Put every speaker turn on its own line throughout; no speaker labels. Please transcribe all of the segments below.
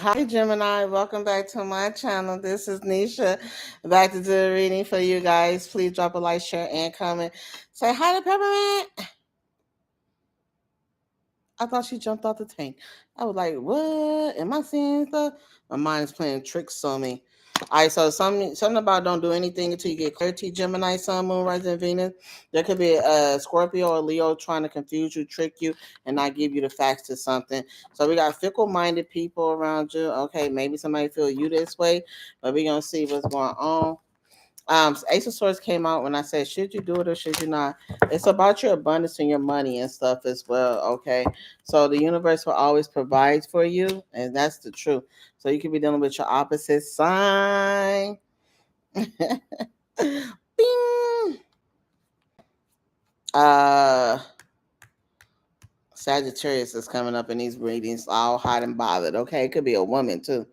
Hi Gemini, welcome back to my channel. This is Nisha, back to do the reading for you guys. Please drop a like, share, and comment. Say hi to Peppermint. I thought she jumped off the tank. I was like, what? Am I seeing stuff? My mind is playing tricks on me. All right, so something about don't do anything until you get clarity. Gemini, Sun, Moon, Rising, Venus. There could be a Scorpio or Leo trying to confuse you, trick you, and not give you the facts to something. So we got fickle-minded people around you. Okay, maybe somebody feel you this way, but we're gonna see what's going on. Ace of Swords came out when I said, should you do it or should you not? It's about your abundance and your money and stuff as well. Okay, so the universe will always provide for you, and that's the truth. So you could be dealing with your opposite sign. Bing. Uh, Sagittarius is coming up in these readings, all hot and bothered. Okay, it could be a woman too.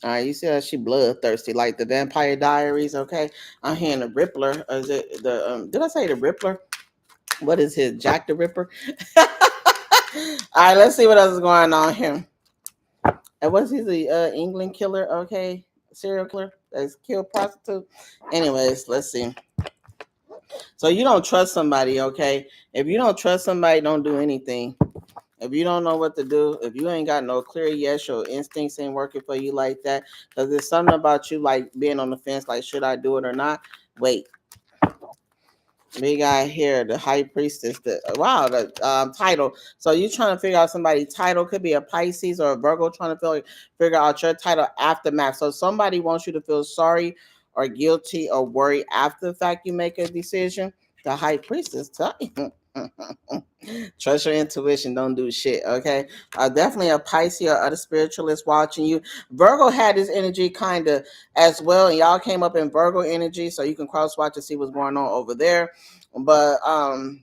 All right, you see how she bloodthirsty, like the Vampire Diaries. Okay, I'm hearing the Rippler. Or is it the? Did I say the Rippler? What is his Jack the Ripper? All right, let's see what else is going on here. And what's he the England killer? Okay, serial killer that's killed prostitute. Anyways, let's see. So you don't trust somebody, okay? If you don't trust somebody, don't do anything. If you don't know what to do, if you ain't got no clear yes, your instincts ain't working for you like that, because there's something about you like being on the fence, like should I do it or not? Wait. We got here the high priestess. The title. So you trying to figure out somebody's title? Could be a Pisces or a Virgo trying to figure out your title aftermath. So somebody wants you to feel sorry or guilty or worried after the fact you make a decision. The high priestess tell you. Trust your intuition. Don't do shit. Okay. Definitely a Pisces or other spiritualist watching you. Virgo had this energy kind of as well, and y'all came up in Virgo energy, so you can cross watch to see what's going on over there. But and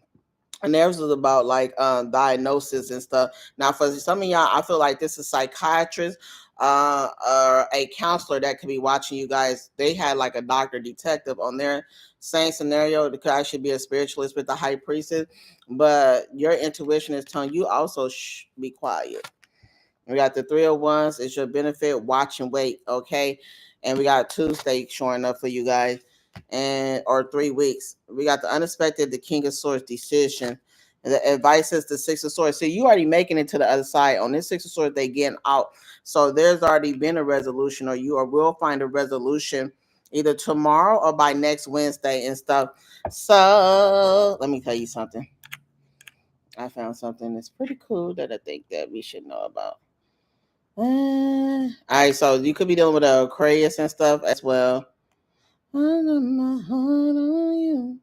theirs was about like diagnosis and stuff. Now for some of y'all, I feel like this is psychiatrist or a counselor that could be watching you guys. They had like a doctor detective on their same scenario. It could actually be a spiritualist with the high priestess, but your intuition is telling you also be quiet. We got the 301s. It's your benefit. Watch and wait. Okay. And we got Tuesday showing up for you guys, and or 3 weeks. We got the unexpected, the King of Swords decision. And the advice is the Six of Swords. So you already making it to the other side. On this Six of Swords, they getting out. So there's already been a resolution, or you or will find a resolution either tomorrow or by next Wednesday and stuff. So let me tell you something. I found something that's pretty cool that I think that we should know about. All right, so you could be dealing with Aquarius and stuff as well. I got my heart on you.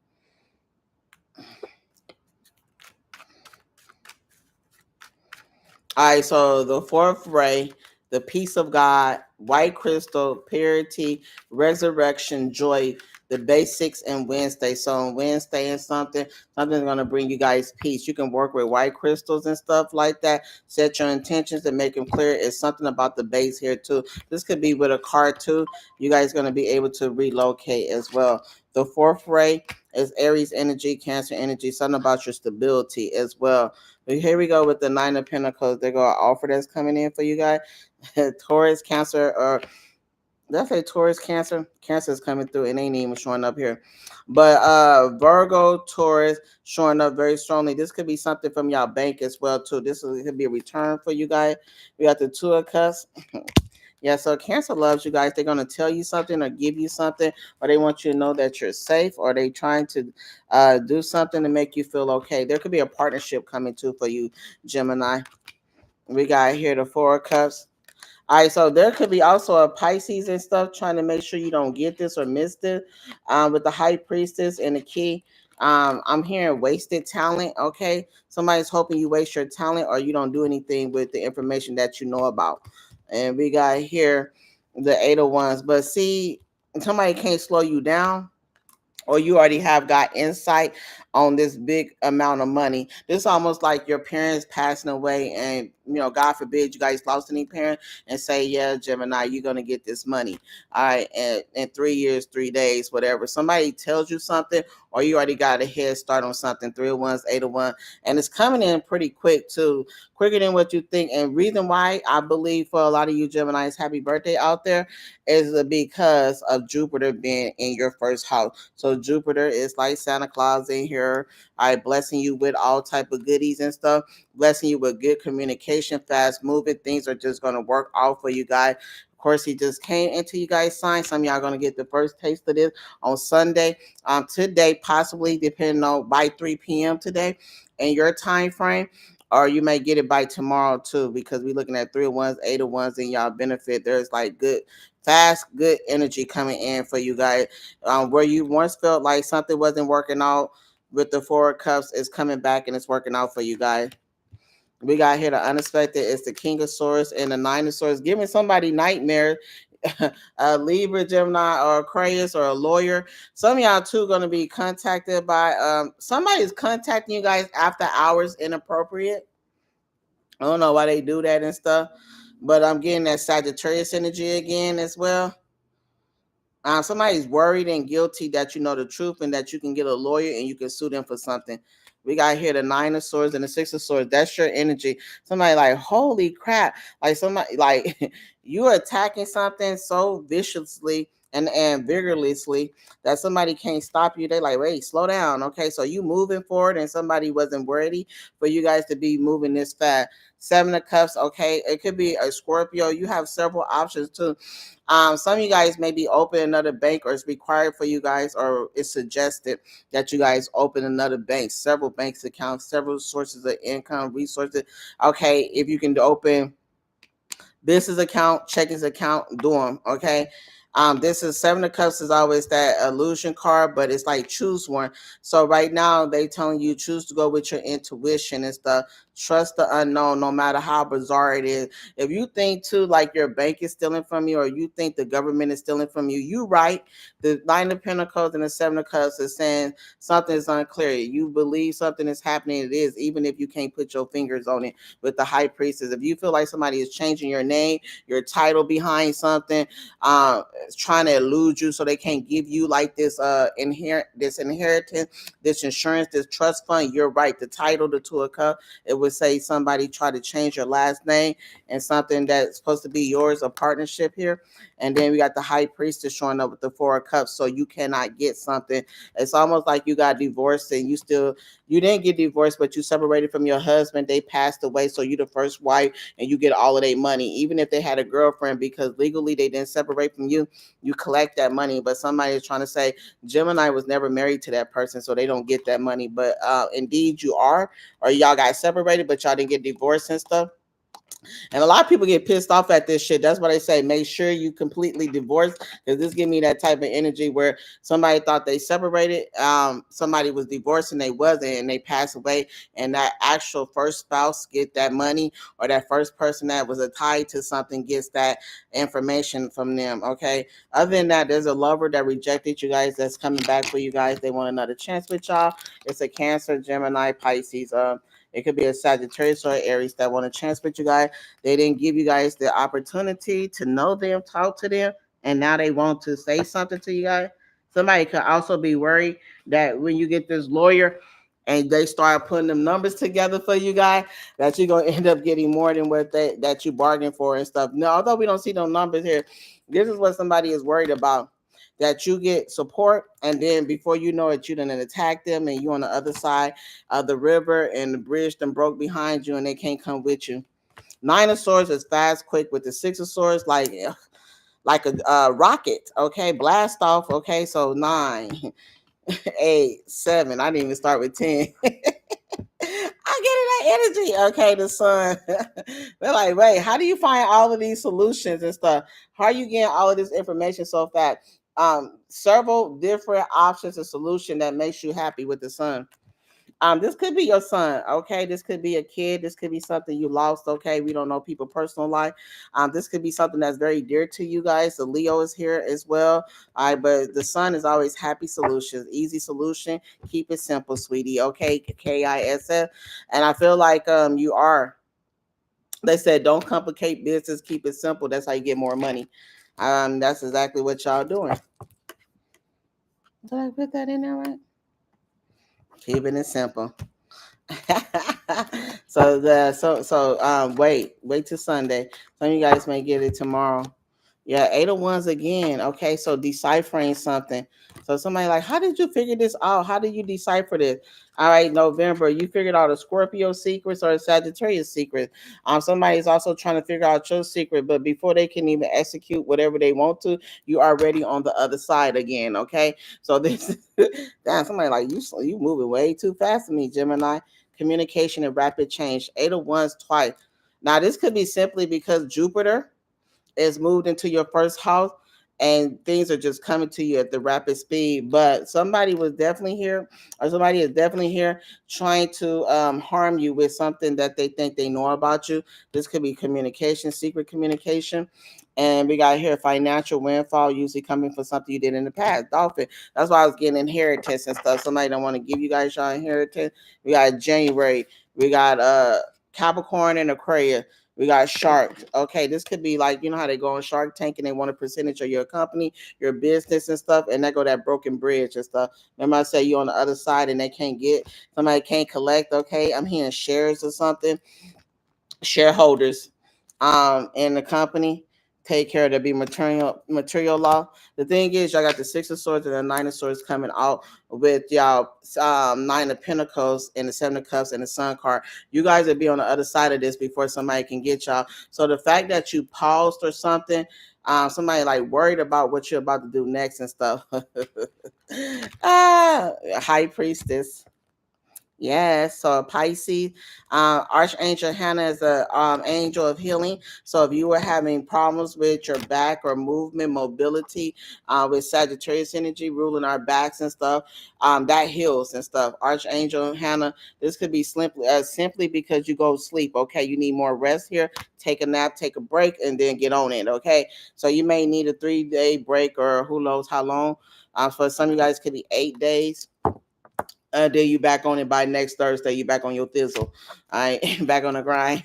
All right, so the fourth ray, the peace of God, white crystal, purity, resurrection, joy, the basics, and Wednesday. So on Wednesday and something's going to bring you guys peace. You can work with white crystals and stuff like that. Set your intentions and make them clear. It's something about the base here too. This could be with a card too. You guys going to be able to relocate as well. The fourth ray is Aries energy, Cancer energy, something about your stability as well. But here we go with the Nine of Pentacles. They got an offer that's coming in for you guys. Taurus, Cancer, or did I say Taurus, Cancer? Cancer is coming through. It ain't even showing up here. But Virgo, Taurus showing up very strongly. This could be something from y'all bank as well too. Could be a return for you guys. We got the Two of Cups. Yeah, so Cancer loves you guys. They're going to tell you something or give you something, or they want you to know that you're safe, or they trying to do something to make you feel okay. There could be a partnership coming too for you, Gemini. We got here the Four of Cups. All right, so there could be also a Pisces and stuff trying to make sure you don't get this or miss this with the High Priestess and the Key. I'm hearing wasted talent, okay? Somebody's hoping you waste your talent or you don't do anything with the information that you know about. And we got here the Eight of Wands. But see, somebody can't slow you down, or you already have got insight on this big amount of money. This is almost like your parents passing away, and God forbid you guys lost any parent, and say, yeah, Gemini, you're gonna get this money. All right, and in 3 years, 3 days, whatever. Somebody tells you something, or you already got a head start on something. 3 of Wands, 8 of Wands, and it's coming in pretty quick too, quicker than what you think. And reason why I believe for a lot of you Geminis, happy birthday out there, is because of Jupiter being in your first house. So Jupiter is like Santa Claus in here, all right, blessing you with all type of goodies and stuff, blessing you with good communication, fast moving. Things are just going to work out for you guys. Of course, he just came into you guys' sign. Some of y'all going to get the first taste of this on Sunday. Today, possibly, depending on by 3 p.m. today in your time frame, or you may get it by tomorrow too, because we're looking at 3 of Wands, 8 of Wands, and y'all benefit. There's like good, fast, good energy coming in for you guys. Where you once felt like something wasn't working out with the 4 of Cups, is coming back and it's working out for you guys. We got here the unexpected is the King of Swords and the Nine of Swords, giving somebody nightmares. A Libra, Gemini, or Aquarius, or a lawyer. Some of y'all too going to be contacted by somebody's contacting you guys after hours, inappropriate. I don't know why they do that and stuff, but I'm getting that Sagittarius energy again as well. Somebody's worried and guilty that you know the truth, and that you can get a lawyer and you can sue them for something. We got here the 9 of Swords and the 6 of Swords. That's your energy. Somebody like, holy crap. Like somebody like you're attacking something so viciously and vigorously that somebody can't stop you. They like, wait, slow down. Okay. So you moving forward and somebody wasn't ready for you guys to be moving this fast. 7 of Cups. Okay. It could be a Scorpio. You have several options too. Some of you guys may be open another bank, or it's required for you guys, or it's suggested that you guys open another bank, several banks accounts, several sources of income, resources. Okay, if you can open business account, checkings account, do them. Okay. This is 7 of Cups is always that illusion card, but it's like choose one. So right now they telling you choose to go with your intuition and stuff. Trust the unknown, no matter how bizarre it is. If you think too like your bank is stealing from you, or you think the government is stealing from you, you right. The 9 of Pentacles and the 7 of Cups is saying something is unclear. You believe something is happening, it is, even if you can't put your fingers on it. With the High Priestess, if you feel like somebody is changing your name, your title behind something, trying to elude you so they can't give you like this inheritance, this insurance, this trust fund, you're right. The title, the 2 of Cups, it would say somebody tried to change your last name and something that's supposed to be yours, a partnership here. And then we got the High Priestess showing up with the 4 of Cups, so you cannot get something. It's almost like you got divorced and you didn't get divorced, but you separated from your husband. They passed away, so you're the first wife and you get all of their money, even if they had a girlfriend, because legally they didn't separate from you. You collect that money. But somebody is trying to say Gemini was never married to that person, so they don't get that money. But indeed you are, or y'all got separated, but y'all didn't get divorced and stuff. And a lot of people get pissed off at this shit. That's why they say make sure you completely divorce, because this give me that type of energy where somebody thought they separated, somebody was divorced and they wasn't, and they passed away, and that actual first spouse get that money, or that first person that was tied to something gets that information from them. Okay. Other than that, there's a lover that rejected you guys that's coming back for you guys. They want another chance with y'all. It's a Cancer, Gemini, Pisces. It could be a Sagittarius or Aries that want a chance with you guys. They didn't give you guys the opportunity to know them, talk to them, and now they want to say something to you guys. Somebody could also be worried that when you get this lawyer and they start putting them numbers together for you guys, that you're gonna end up getting more than what that you bargained for and stuff. No, although we don't see no numbers here, this is what somebody is worried about. That you get support, and then before you know it, you done attack them, and you on the other side of the river, and the bridge done broke behind you, and they can't come with you. 9 of Swords is fast, quick. With the 6 of Swords, like a rocket. Okay, blast off. Okay, so 9, 8, 7. I didn't even start with 10. I get that energy. Okay, the Sun. They're like, wait, how do you find all of these solutions and stuff? How are you getting all of this information so fast? Several different options of solution that makes you happy with the Sun. This could be your son, okay? This could be a kid. This could be something you lost, okay? We don't know people's personal life. This could be something that's very dear to you guys. The Leo is here as well. All right, but the sun is always happy solutions, easy solution. Keep it simple, sweetie. Okay, KISF. And I feel like you are. They said don't complicate business, keep it simple. That's how you get more money. That's exactly what y'all doing. Did I put that in there right? Keeping it simple. Wait till Sunday. Some of you guys may get it tomorrow. Yeah, 8 of Wands again. Okay, so deciphering something. So somebody like, how did you figure this out? How did you decipher this? All right, November, you figured out a Scorpio secrets or a Sagittarius secret. Somebody's also trying to figure out your secret, but before they can even execute whatever they want to, you already on the other side again. Okay, so this, damn, somebody like you moving way too fast to me, Gemini. Communication and rapid change. 8 of Wands twice. Now this could be simply because Jupiter is moved into your first house and things are just coming to you at the rapid speed. But somebody was definitely here, or somebody is definitely here trying to harm you with something that they think they know about you. This could be communication, secret communication. And we got here financial windfall, usually coming for something you did in the past. Dolphin. That's why I was getting inheritance and stuff. Somebody don't want to give you guys your inheritance. We got January. We got Capricorn and Aquarius. We got Shark. Okay, this could be like, you know how they go on Shark Tank and they want a percentage of your company, your business and stuff, and they go that broken bridge and stuff. Remember I say you on the other side and they can't get, somebody can't collect. Okay, I'm hearing shares or something. Shareholders in the company take care of the be material law. The thing is, y'all got the 6 of Swords and the 9 of Swords coming out with y'all 9 of Pentacles and the 7 of Cups and the Sun card. You guys will be on the other side of this before somebody can get y'all. So the fact that you paused or something, somebody like worried about what you're about to do next and stuff. High Priestess. Yes, so Pisces, Archangel Hannah is a angel of healing. So if you were having problems with your back or movement, mobility, with Sagittarius energy ruling our backs and stuff, that heals and stuff. Archangel Hannah, this could be simply because you go sleep. Okay, you need more rest here. Take a nap, take a break, and then get on it. Okay, so you may need a 3-day break or who knows how long. For some of you guys, it could be 8 days. Then you back on it by next Thursday. You back on your thistle. I right? Back on the grind.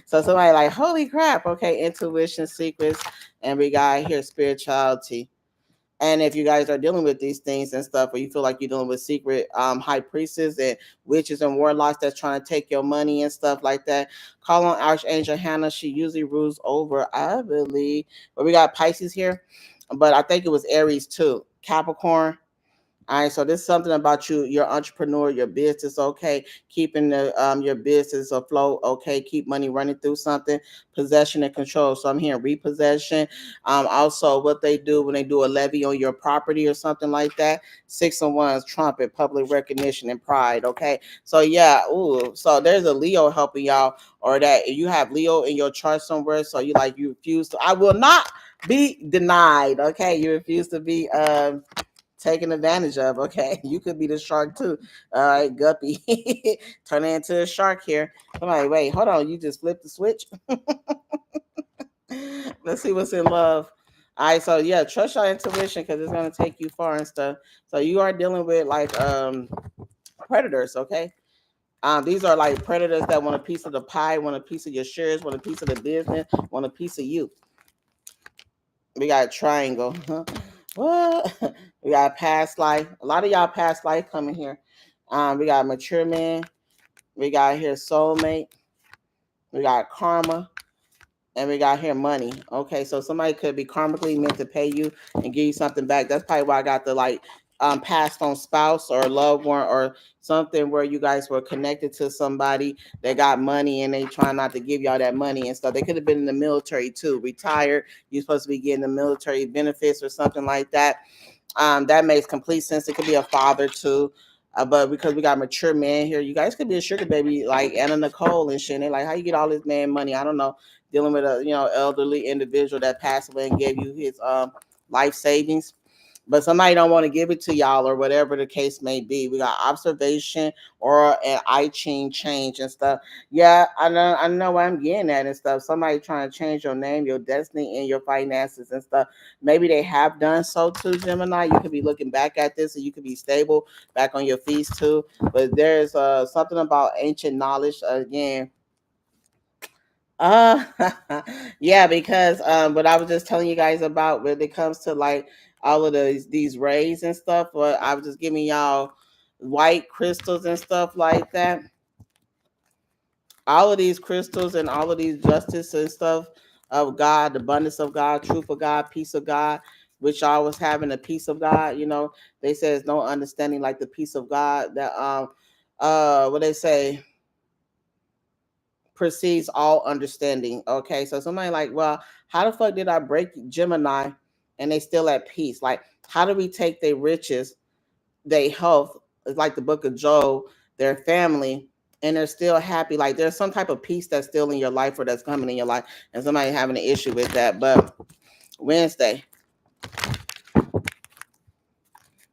So somebody like, holy crap. Okay, intuition, secrets, and we got here spirituality. And if you guys are dealing with these things and stuff, or you feel like you're dealing with secret high priestesses and witches and warlocks that's trying to take your money and stuff like that, call on Archangel Hannah. She usually rules over, I believe. But we got Pisces here, but I think it was Aries too. Capricorn. All right, so this is something about you, your entrepreneur, your business, okay, keeping the your business afloat, okay, keep money running through something, possession and control. So I'm hearing repossession. Also what they do when they do a levy on your property or something like that. 6 of Wands, trumpet, public recognition and pride, okay. So yeah, so there's a Leo helping y'all, or that you have Leo in your chart somewhere. So you refuse to. I will not be denied, okay. You refuse to be taken advantage of. Okay, you could be the shark too. All right, guppy. Turn it into a shark here. Somebody, wait, hold on, you just flipped the switch. Let's see what's in love. All right, so yeah, trust your intuition because it's gonna take you far and stuff. So you are dealing with like predators, okay. These are like predators that want a piece of the pie, want a piece of your shares, want a piece of the business, want a piece of you. We got a triangle. What? We got past life. A lot of y'all past life coming here. We got mature man. We got here soulmate. We got karma. And we got here money. Okay, so somebody could be karmically meant to pay you and give you something back. That's probably why I got the passed on spouse or loved one or something where you guys were connected to somebody that got money and they try not to give y'all that money and stuff. They could have been in the military too, retired. You're supposed to be getting the military benefits or something like that. That makes complete sense. It could be a father too. But because we got mature men here, you guys could be a sugar baby like Anna Nicole and shit. And they're like, how you get all this man money? I don't know. Dealing with a elderly individual that passed away and gave you his life savings. but somebody don't want to give it to y'all or whatever the case may be. We got observation or an I ching change and stuff. Yeah, I know what I'm getting at and stuff. Somebody trying to change your name, your destiny, and your finances and stuff. Maybe they have done so too, Gemini. You could be looking back at this and you could be stable back on your feet too. But there's something about ancient knowledge again. Uh yeah, because what I was just telling you guys about when it comes to like all of these rays and stuff, but I was just giving y'all white crystals and stuff like that. All of these crystals and all of these justice and stuff of God, the abundance of God, truth of God, peace of God, which I was having a peace of God, they say there's no understanding like the peace of God that what they say precedes all understanding. Okay, so somebody like, well, how the fuck did I break Gemini and they still at peace? Like, how do we take their riches, their health, it's like the book of Job, their family, and they're still happy? Like, there's some type of peace that's still in your life or that's coming in your life, and somebody having an issue with that. But Wednesday,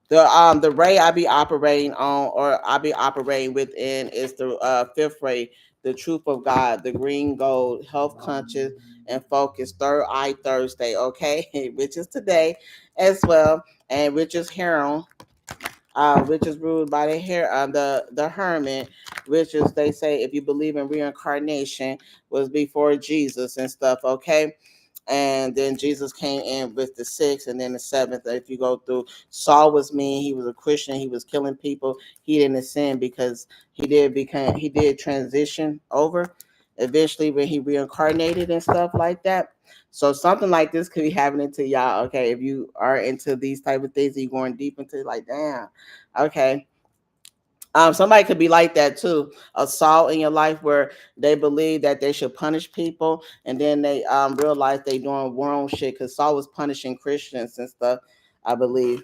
the ray I be operating on or I be operating within is the fifth ray, the truth of God, the green gold, health conscious and focused, third eye Thursday, okay, which is today as well, and which is Heron, which is ruled by the hermit, which is they say if you believe in reincarnation was before Jesus and stuff, okay. And then Jesus came in with the sixth, and then the seventh. If you go through, Saul was mean. He was a Christian. He was killing people. He didn't sin because he did transition over eventually when he reincarnated and stuff like that. So something like this could be happening to y'all. Okay, if you are into these type of things, you're going deep into it, like damn. Okay, somebody could be like that too. A Saul in your life where they believe that they should punish people, and then they realize they doing wrong shit. Because Saul was punishing Christians and stuff, I believe,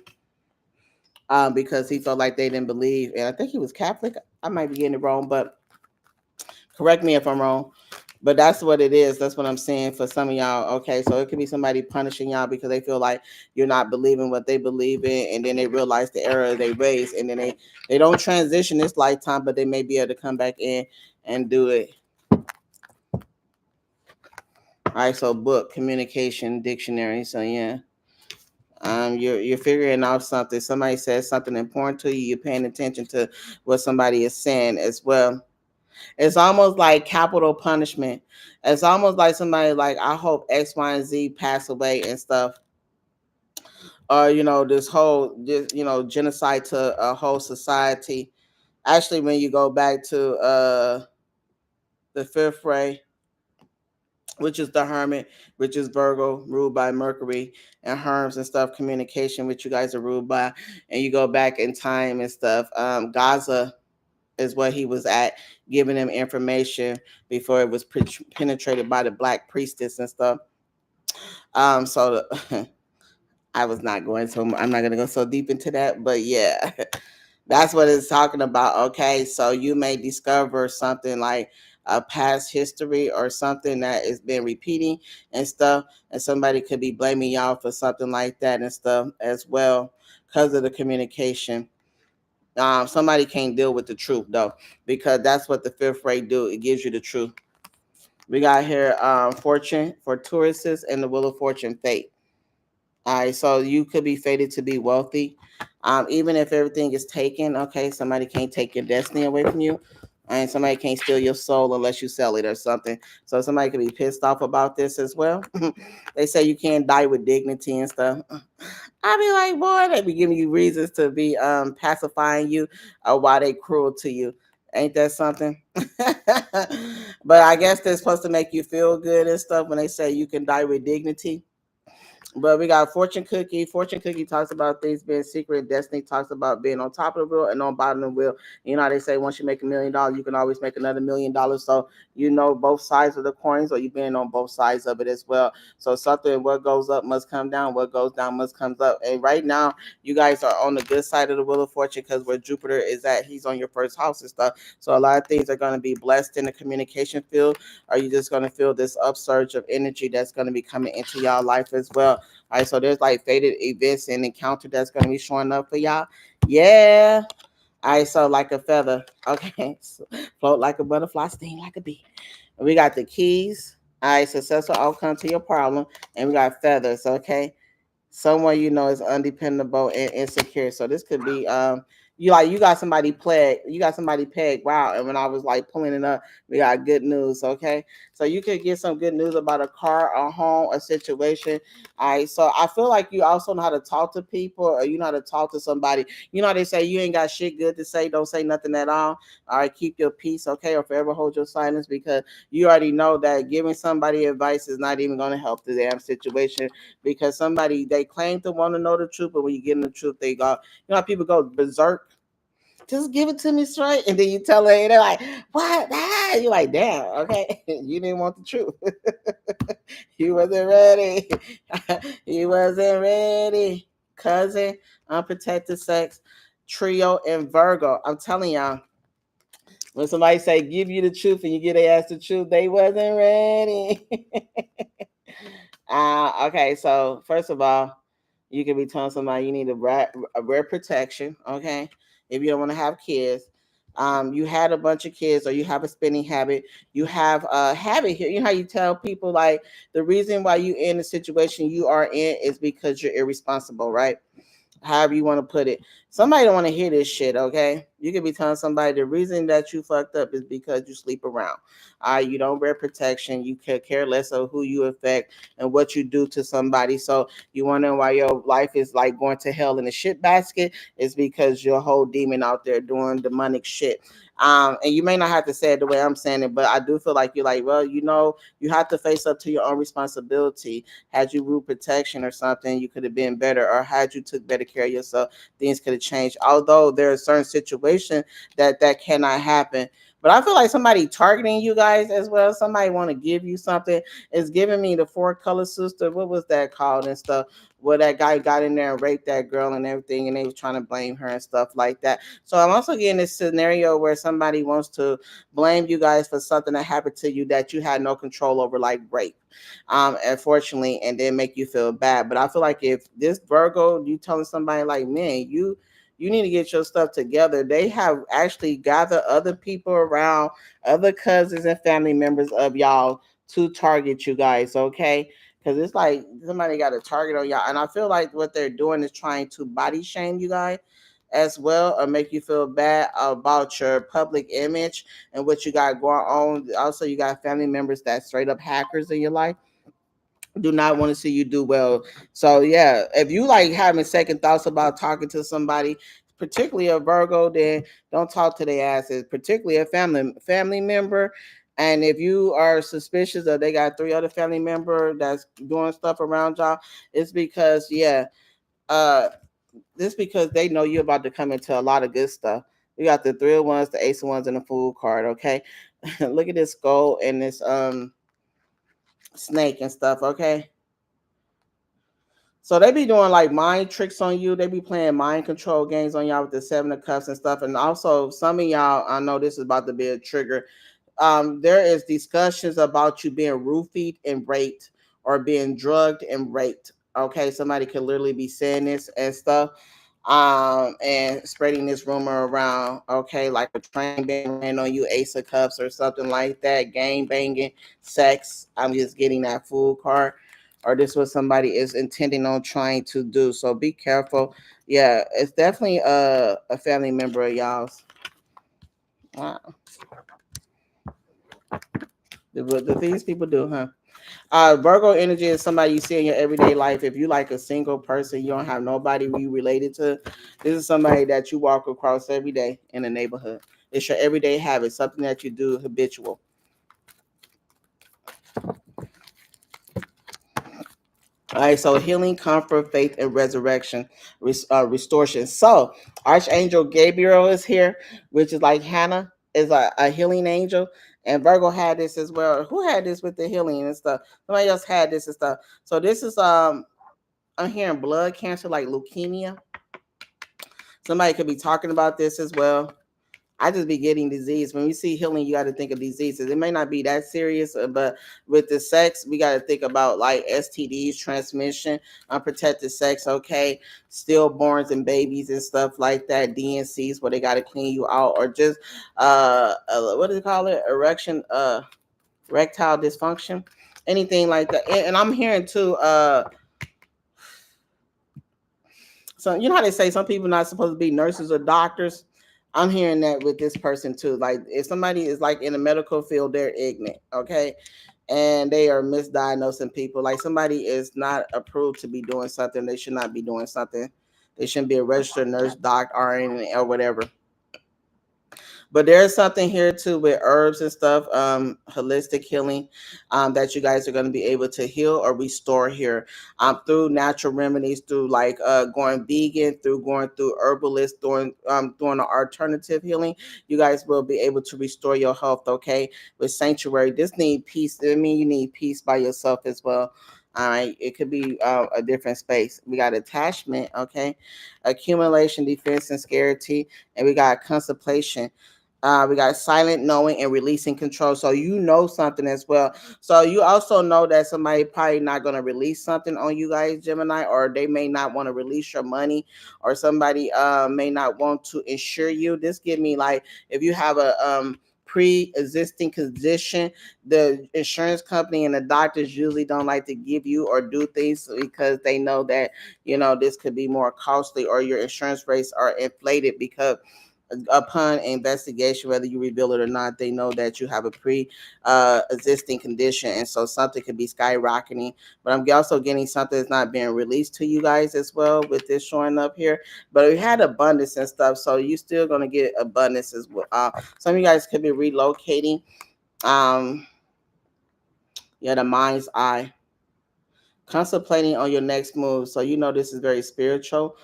because he felt like they didn't believe, and I think he was Catholic. I might be getting it wrong, but correct me if I'm wrong. But that's what it is. That's what I'm saying for some of y'all. Okay, so it could be somebody punishing y'all because they feel like you're not believing what they believe in, and then they realize the error they raised, and then they don't transition this lifetime, but they may be able to come back in and do it. All right, so book, communication, dictionary. So yeah, you're figuring out something. Somebody says something important to you. You're paying attention to what somebody is saying as well. It's almost like capital punishment. It's almost like somebody like, I hope X, Y, and Z pass away and stuff. Or this whole genocide to a whole society. Actually, when you go back to the fifth ray, which is the hermit, which is Virgo, ruled by Mercury, and Herms and stuff, communication, which you guys are ruled by, and you go back in time and stuff. Gaza is what he was at, giving them information before it was penetrated by the black priestess and stuff. So I was not going so. I'm not going to go so deep into that, but yeah, that's what it's talking about. Okay, so you may discover something like a past history or something that has been repeating and stuff, and somebody could be blaming y'all for something like that and stuff as well because of the communication. Somebody can't deal with the truth though, because that's what the fifth ray do. It gives you the truth. We got here fortune for Tauruses and the wheel of fortune fate. All right, so you could be fated to be wealthy, even if everything is taken. Okay, somebody can't take your destiny away from you, and somebody can't steal your soul unless you sell it or something. So somebody could be pissed off about this as well. They say you can't die with dignity and stuff. I be like, boy, they be giving you reasons to be pacifying you or why they cruel to you. Ain't that something? But I guess they're supposed to make you feel good and stuff when they say you can die with dignity. But we got Fortune Cookie. Fortune Cookie talks about things being secret. Destiny talks about being on top of the wheel and on bottom of the wheel. You know how they say once you make $1 million, you can always make another $1 million. So you know both sides of the coins, or you've been on both sides of it as well. So something, what goes up must come down. What goes down must come up. And right now, you guys are on the good side of the wheel of fortune because where Jupiter is at, he's on your first house and stuff. So a lot of things are going to be blessed in the communication field. Are you just going to feel this upsurge of energy that's going to be coming into y'all life as well? All right, so there's like fated events and encounter that's gonna be showing up for y'all. Yeah. All right, so like a feather. Okay. So, float like a butterfly, sting like a bee. We got the keys. All right, successful outcome to your problem. And we got feathers, okay? Someone you know is undependable and insecure. So this could be you got somebody plagued, you got somebody pegged. Wow. And when I was like pulling it up, we got good news. Okay. So you could get some good news about a car, a home, a situation. All right. So I feel like you also know how to talk to people, or you know how to talk to somebody. You know, they say you ain't got shit good to say, don't say nothing at all. All right, keep your peace, okay, or forever hold your silence, because you already know that giving somebody advice is not even going to help the damn situation, because somebody, they claim to want to know the truth, but when you get in the truth, they go, you know how people go berserk. Just give it to me straight, and then you tell her, and they're like, "What?" Ah, you're like, "Damn, okay, you didn't want the truth. You wasn't ready. You wasn't ready." Cousin, unprotected sex, trio, and Virgo. I'm telling y'all, when somebody say give you the truth and you get their ass the truth, they wasn't ready. Okay, so first of all, you can be telling somebody you need a rare protection, okay? If you don't want to have kids, you had a bunch of kids, or you have a spending habit, you have a habit here. You know how you tell people like the reason why you in the situation you are in is because you're irresponsible, right? However you want to put it. Somebody don't want to hear this shit, okay? You could be telling somebody the reason that you fucked up is because you sleep around. You don't wear protection. You care less of who you affect and what you do to somebody. So you wonder why your life is like going to hell in a shit basket. Is because you're a whole demon out there doing demonic shit. And you may not have to say it the way I'm saying it, but I do feel like you're like, well, you know, you have to face up to your own responsibility. Had you ruled protection or something, you could have been better, or had you took better care of yourself, things could have changed. Although there are certain situations that cannot happen. But I feel like somebody targeting you guys as well. Somebody want to give you something. It's giving me the four color sister. What was that called and stuff? Where that guy got in there and raped that girl and everything, and they was trying to blame her and stuff like that. So I'm also getting this scenario where somebody wants to blame you guys for something that happened to you that you had no control over, like rape. Unfortunately, and then make you feel bad. But I feel like if this Virgo, you telling somebody like, man, you need to get your stuff together. They have actually gathered other people around, other cousins and family members of y'all to target you guys, okay? Because it's like somebody got a target on y'all. And I feel like what they're doing is trying to body shame you guys as well, or make you feel bad about your public image and what you got going on. Also, you got family members that straight up hackers in your life, do not want to see you do well. So yeah, if you like having second thoughts about talking to somebody, particularly a Virgo, then don't talk to their asses, particularly a family member. And if you are suspicious that they got three other family member that's doing stuff around y'all, it's because uh this because they know you're about to come into a lot of good stuff. You got the three of ones, the ace of ones, and the fool card, okay? Look at this skull and this snake and stuff, okay? So they be doing like mind tricks on you. They be playing mind control games on y'all with the seven of cups and stuff. And also some of y'all, I know this is about to be a trigger. There is discussions about you being roofied and raped, or being drugged and raped. Okay, somebody could literally be saying this and stuff, and spreading this rumor around. Okay, like a train being ran on you, ace of cups or something like that, gang banging, sex. I'm just getting that fool card, or this what somebody is intending on trying to do. So be careful. Yeah, it's definitely a family member of y'all's. Wow. The things people do, huh? Virgo energy is somebody you see in your everyday life. If you like a single person, you don't have nobody you related to, this is somebody that you walk across every day in the neighborhood. It's your everyday habit, something that you do habitual. All right, so healing, comfort, faith, and resurrection, restoration. So Archangel Gabriel is here, which is like Hannah is a healing angel, and Virgo had this as well. Who had this with the healing and stuff? Somebody else had this and stuff. So this is I'm hearing blood cancer, like leukemia. Somebody could be talking about this as well. I just be getting disease. When we see healing, you got to think of diseases. It may not be that serious, but with the sex, we got to think about like STDs, transmission, unprotected sex, okay, stillborns and babies and stuff like that, DNCs where they got to clean you out, or just what do they call it? Erection, erectile dysfunction, anything like that. And I'm hearing too. So you know how they say some people not supposed to be nurses or doctors. I'm hearing that with this person too. Like if somebody is like in the medical field, they're ignorant, okay, and they are misdiagnosing people. Like somebody is not approved to be doing something, they should not be doing something. They shouldn't be a registered nurse, doc, RN, or whatever. But there's something here too with herbs and stuff, holistic healing, that you guys are going to be able to heal or restore here, through natural remedies, through like going vegan, through going through herbalist, doing an alternative healing. You guys will be able to restore your health. Okay, with sanctuary, this need peace. I mean, you need peace by yourself as well. All right, it could be a different space. We got attachment, okay, accumulation, defense, and scarcity, and we got contemplation. We got silent knowing and releasing control. So you know something as well. So you also know that somebody probably not going to release something on you guys, Gemini, or they may not want to release your money, or somebody may not want to insure you. This give me like if you have a pre-existing condition, the insurance company and the doctors usually don't like to give you or do things because they know that this could be more costly, or your insurance rates are inflated because upon investigation, whether you reveal it or not, they know that you have a pre existing condition, and so something could be skyrocketing. But I'm also getting something that's not being released to you guys as well with this showing up here. But we had abundance and stuff, so you're still gonna get abundance as well. Some of you guys could be relocating. um yeah, the mind's eye, contemplating on your next move. So this is very spiritual.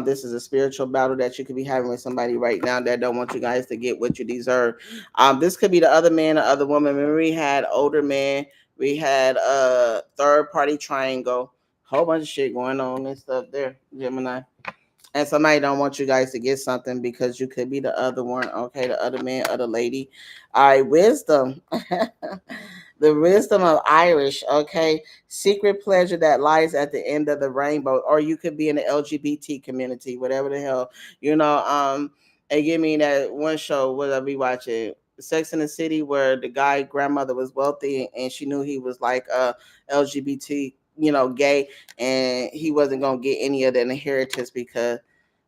This is a spiritual battle that you could be having with somebody right now that don't want you guys to get what you deserve. This could be the other man, the other woman. Remember, we had older man, we had a third party triangle, whole bunch of shit going on and stuff there, Gemini. And somebody don't want you guys to get something because you could be the other one, okay, the other man, other lady. All right, wisdom. The wisdom of Irish, okay, secret pleasure that lies at the end of the rainbow, or you could be in the LGBT community, whatever the hell, and give me that one show, what I be watching, Sex in the City, where the guy grandmother was wealthy and she knew he was like LGBT, gay, and he wasn't gonna get any of the inheritance because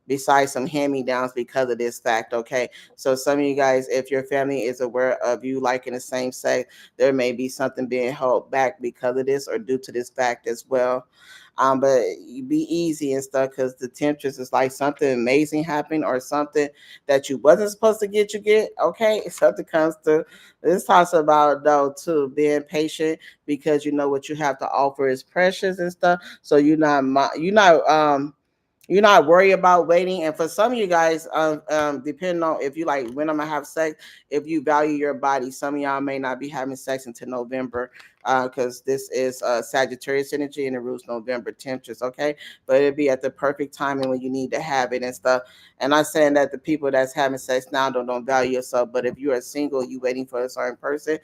besides some hand-me-downs because of this fact, okay? So some of you guys, if your family is aware of you liking the same sex, there may be something being held back because of this or due to this fact as well. But you be easy and stuff because the temptress is like something amazing happened or something that you wasn't supposed to get, okay? Something comes to this talks about though too being patient because you know what you have to offer is precious and stuff. So you're not worried about waiting. And for some of you guys, depending on if you like when I'm gonna have sex, if you value your body, some of y'all may not be having sex until November, because this is Sagittarius energy and it rules November temperatures, okay? But it'd be at the perfect timing when you need to have it and stuff. And I'm saying that the people that's having sex now don't value yourself, but if you are single, you waiting for a certain person,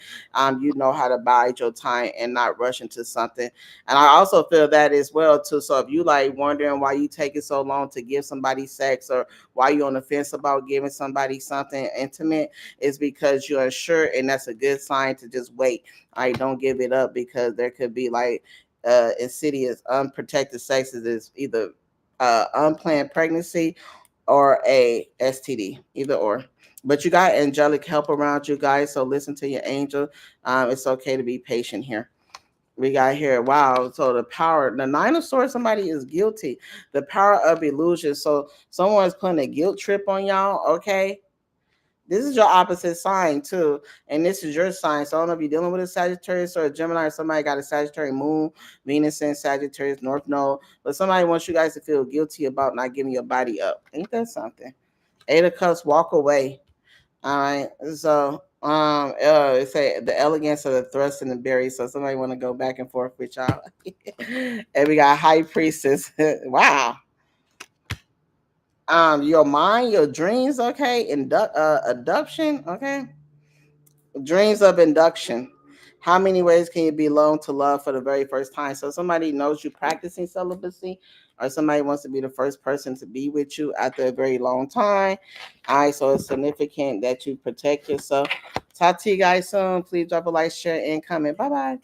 you know how to bide your time and not rush into something. And I also feel that as well too. So if you like wondering why you taking so long to give somebody sex, or why you on the fence about giving somebody something intimate, is because you're unsure, and that's a good sign to just wait. All right, don't give it up because there could be like insidious, unprotected sexes is either unplanned pregnancy or a STD, either or. But you got angelic help around you guys, so listen to your angel. It's okay to be patient here. We got here. Wow. So the nine of swords, somebody is guilty. The power of illusion. So someone's putting a guilt trip on y'all. Okay. This is your opposite sign too. And this is your sign. So I don't know if you're dealing with a Sagittarius or a Gemini, or somebody got a Sagittarius moon, Venus in Sagittarius, North Node. But somebody wants you guys to feel guilty about not giving your body up. Ain't that something? Eight of Cups, walk away. All right. So it say the elegance of the thrust and the berry. So somebody want to go back and forth with y'all. And we got High Priestess. Wow. Your mind, your dreams, okay, adoption, okay, dreams of induction. How many ways can you be alone to love for the very first time? So somebody knows you practicing celibacy, or somebody wants to be the first person to be with you after a very long time. All right, so it's significant that you protect yourself. Talk to you guys soon. Please drop a like, share, and comment. Bye bye.